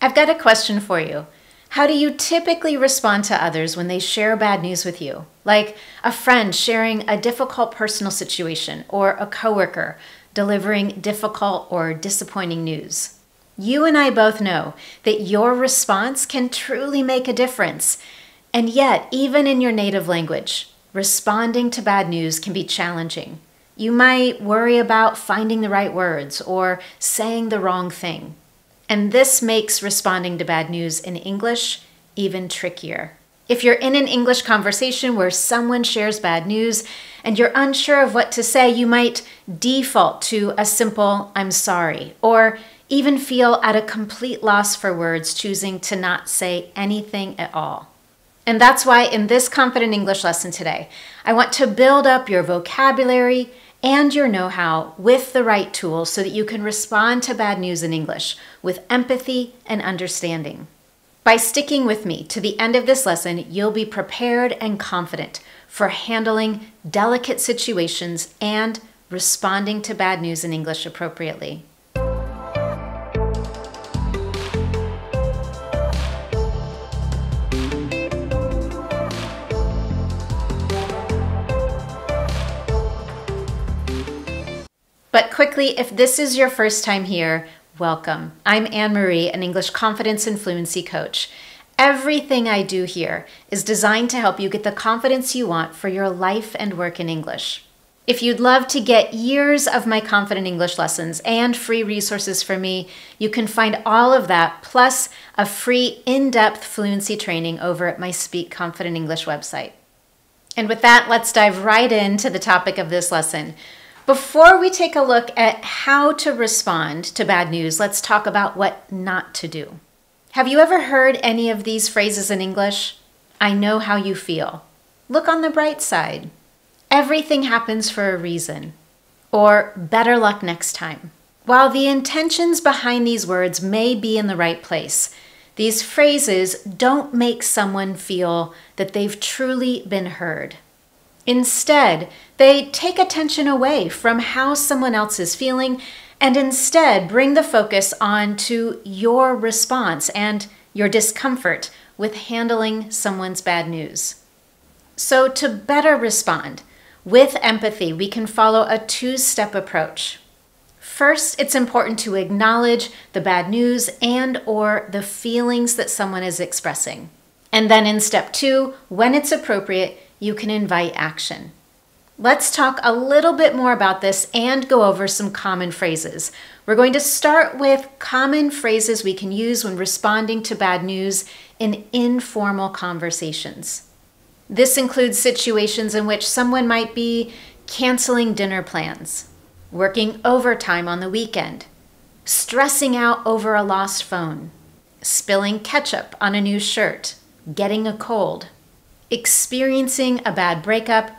I've got a question for you. How do you typically respond to others when they share bad news with you? Like a friend sharing a difficult personal situation or a coworker delivering difficult or disappointing news. You and I both know that your response can truly make a difference. And yet, even in your native language, responding to bad news can be challenging. You might worry about finding the right words or saying the wrong thing. And this makes responding to bad news in English even trickier. If you're in an English conversation where someone shares bad news and you're unsure of what to say, you might default to a simple "I'm sorry," or even feel at a complete loss for words, choosing to not say anything at all. And that's why in this Confident English lesson today, I want to build up your vocabulary and your know-how with the right tools so that you can respond to bad news in English with empathy and understanding. By sticking with me to the end of this lesson, you'll be prepared and confident for handling delicate situations and responding to bad news in English appropriately. But quickly, if this is your first time here, welcome. I'm Anne-Marie, an English confidence and fluency coach. Everything I do here is designed to help you get the confidence you want for your life and work in English. If you'd love to get years of my Confident English lessons and free resources from me, you can find all of that plus a free in-depth fluency training over at my Speak Confident English website. And with that, let's dive right into the topic of this lesson. Before we take a look at how to respond to bad news, let's talk about what not to do. Have you ever heard any of these phrases in English? I know how you feel. Look on the bright side. Everything happens for a reason. Or better luck next time. While the intentions behind these words may be in the right place, these phrases don't make someone feel that they've truly been heard. Instead, they take attention away from how someone else is feeling and instead bring the focus on to your response and your discomfort with handling someone's bad news. So to better respond, with empathy, we can follow a two-step approach. First, it's important to acknowledge the bad news and/or the feelings that someone is expressing. And then in step two, when it's appropriate, you can invite action. Let's talk a little bit more about this and go over some common phrases. We're going to start with common phrases we can use when responding to bad news in informal conversations. This includes situations in which someone might be canceling dinner plans, working overtime on the weekend, stressing out over a lost phone, spilling ketchup on a new shirt, getting a cold, experiencing a bad breakup,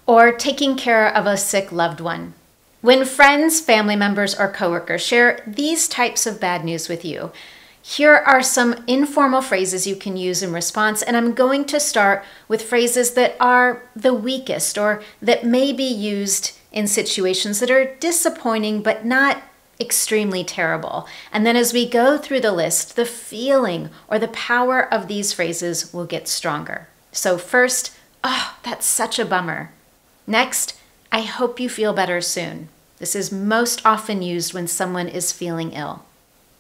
or taking care of a sick loved one. When friends, family members, or coworkers share these types of bad news with you, here are some informal phrases you can use in response, and I'm going to start with phrases that are the weakest or that may be used in situations that are disappointing but not extremely terrible. And then as we go through the list, the feeling or the power of these phrases will get stronger. So first, oh, that's such a bummer. Next, I hope you feel better soon. This is most often used when someone is feeling ill.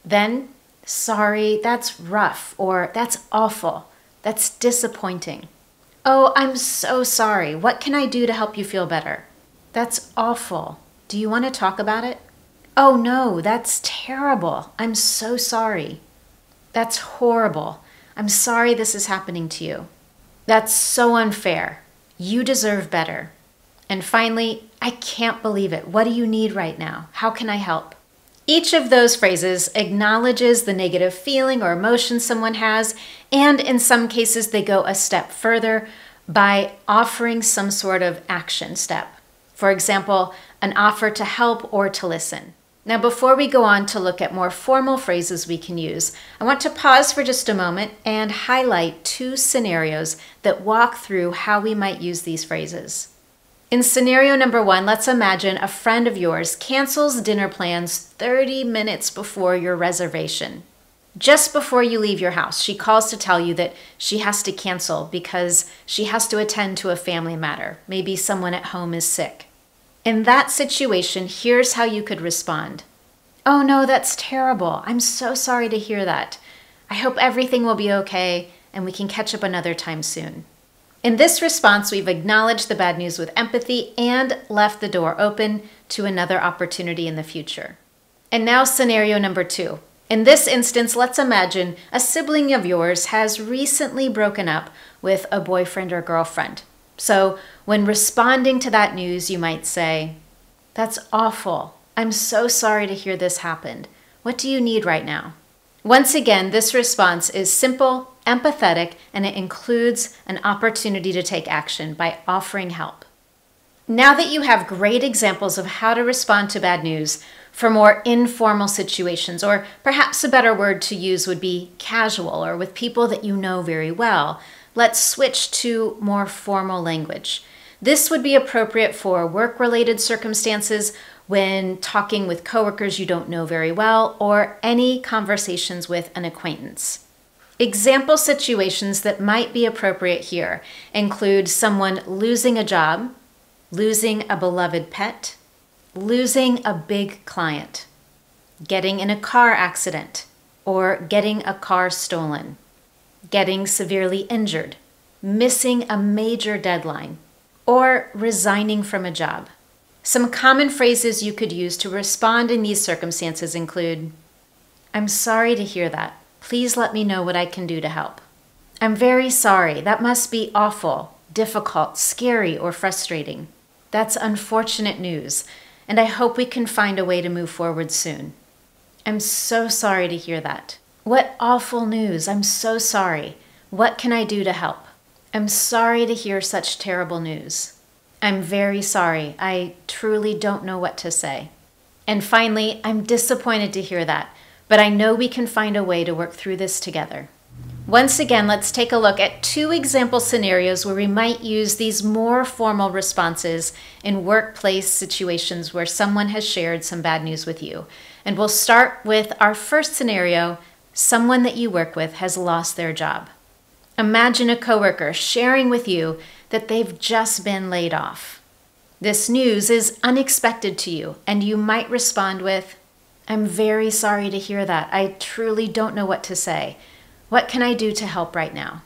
Then, sorry, that's rough, or that's awful, that's disappointing. Oh, I'm so sorry. What can I do to help you feel better? That's awful. Do you want to talk about it? Oh no, that's terrible. I'm so sorry. That's horrible. I'm sorry this is happening to you. That's so unfair. You deserve better. And finally, I can't believe it. What do you need right now? How can I help? Each of those phrases acknowledges the negative feeling or emotion someone has, and in some cases they go a step further by offering some sort of action step. For example, an offer to help or to listen. Now, before we go on to look at more formal phrases we can use, I want to pause for just a moment and highlight two scenarios that walk through how we might use these phrases. In scenario number one, let's imagine a friend of yours cancels dinner plans 30 minutes before your reservation. Just before you leave your house, she calls to tell you that she has to cancel because she has to attend to a family matter. Maybe someone at home is sick. In that situation, here's how you could respond. "Oh no, that's terrible. I'm so sorry to hear that. I hope everything will be okay and we can catch up another time soon." In this response, we've acknowledged the bad news with empathy and left the door open to another opportunity in the future. And now scenario number 2. In this instance, let's imagine a sibling of yours has recently broken up with a boyfriend or girlfriend. So when responding to that news, you might say, "That's awful. I'm so sorry to hear this happened. What do you need right now?" Once again, this response is simple, empathetic, and it includes an opportunity to take action by offering help. Now that you have great examples of how to respond to bad news for more informal situations, or perhaps a better word to use would be casual or with people that you know very well, let's switch to more formal language. This would be appropriate for work-related circumstances, when talking with coworkers you don't know very well, or any conversations with an acquaintance. Example situations that might be appropriate here include someone losing a job, losing a beloved pet, losing a big client, getting in a car accident, or getting a car stolen, getting severely injured, missing a major deadline, or resigning from a job. Some common phrases you could use to respond in these circumstances include, "I'm sorry to hear that. Please let me know what I can do to help." "I'm very sorry. That must be awful, difficult, scary, or frustrating. That's unfortunate news, and I hope we can find a way to move forward soon." "I'm so sorry to hear that. What awful news. I'm so sorry. What can I do to help?" "I'm sorry to hear such terrible news." "I'm very sorry. I truly don't know what to say." And finally, "I'm disappointed to hear that, but I know we can find a way to work through this together." Once again, let's take a look at 2 example scenarios where we might use these more formal responses in workplace situations where someone has shared some bad news with you. And we'll start with our first scenario. Someone that you work with has lost their job. Imagine a coworker sharing with you that they've just been laid off. This news is unexpected to you, and you might respond with, "I'm very sorry to hear that. I truly don't know what to say. What can I do to help right now?"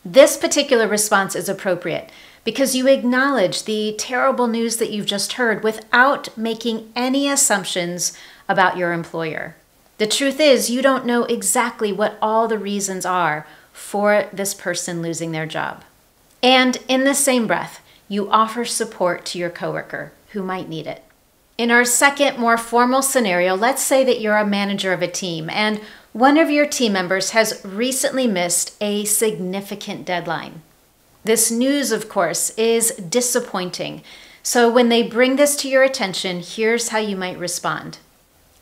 This particular response is appropriate because you acknowledge the terrible news that you've just heard without making any assumptions about your employer. The truth is, you don't know exactly what all the reasons are for this person losing their job. And in the same breath, you offer support to your coworker who might need it. In our second, more formal scenario, let's say that you're a manager of a team and one of your team members has recently missed a significant deadline. This news, of course, is disappointing. So when they bring this to your attention, here's how you might respond.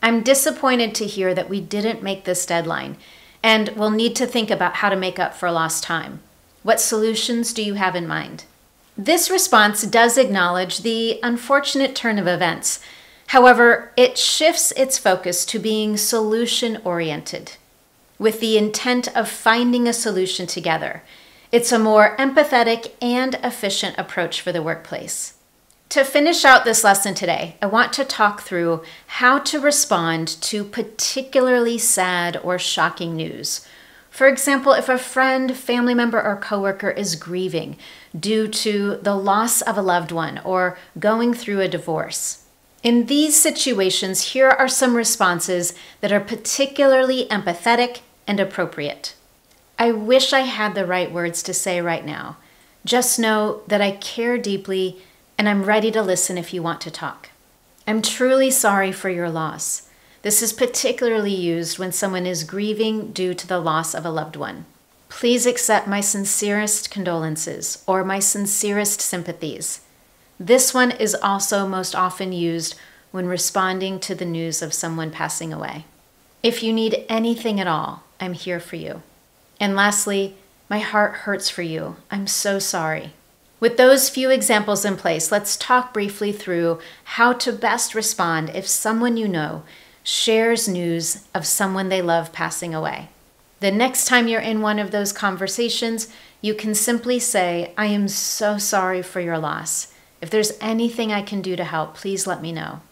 "I'm disappointed to hear that we didn't make this deadline, and we'll need to think about how to make up for lost time. What solutions do you have in mind?" This response does acknowledge the unfortunate turn of events. However, it shifts its focus to being solution-oriented, with the intent of finding a solution together. It's a more empathetic and efficient approach for the workplace. To finish out this lesson today, I want to talk through how to respond to particularly sad or shocking news. For example, if a friend, family member, or coworker is grieving due to the loss of a loved one or going through a divorce. In these situations, here are some responses that are particularly empathetic and appropriate. "I wish I had the right words to say right now. Just know that I care deeply and I'm ready to listen if you want to talk. I'm truly sorry for your loss." This is particularly used when someone is grieving due to the loss of a loved one. "Please accept my sincerest condolences," or "my sincerest sympathies." This one is also most often used when responding to the news of someone passing away. "If you need anything at all, I'm here for you." And lastly, "My heart hurts for you. I'm so sorry." With those few examples in place, let's talk briefly through how to best respond if someone you know shares news of someone they love passing away. The next time you're in one of those conversations, you can simply say, "I am so sorry for your loss. If there's anything I can do to help, please let me know."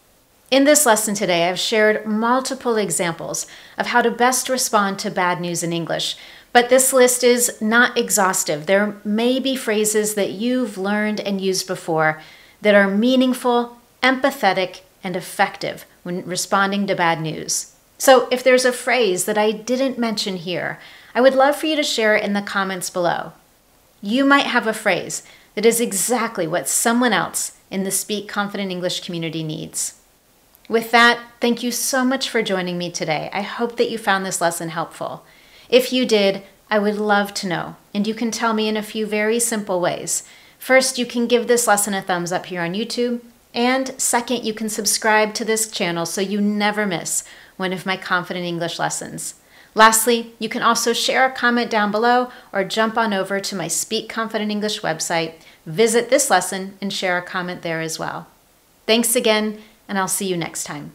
In this lesson today, I've shared multiple examples of how to best respond to bad news in English, but this list is not exhaustive. There may be phrases that you've learned and used before that are meaningful, empathetic, and effective when responding to bad news. So if there's a phrase that I didn't mention here, I would love for you to share it in the comments below. You might have a phrase that is exactly what someone else in the Speak Confident English community needs. With that, thank you so much for joining me today. I hope that you found this lesson helpful. If you did, I would love to know, and you can tell me in a few very simple ways. First, you can give this lesson a thumbs up here on YouTube, and second, you can subscribe to this channel so you never miss one of my Confident English lessons. Lastly, you can also share a comment down below or jump on over to my Speak Confident English website, visit this lesson, and share a comment there as well. Thanks again, and I'll see you next time.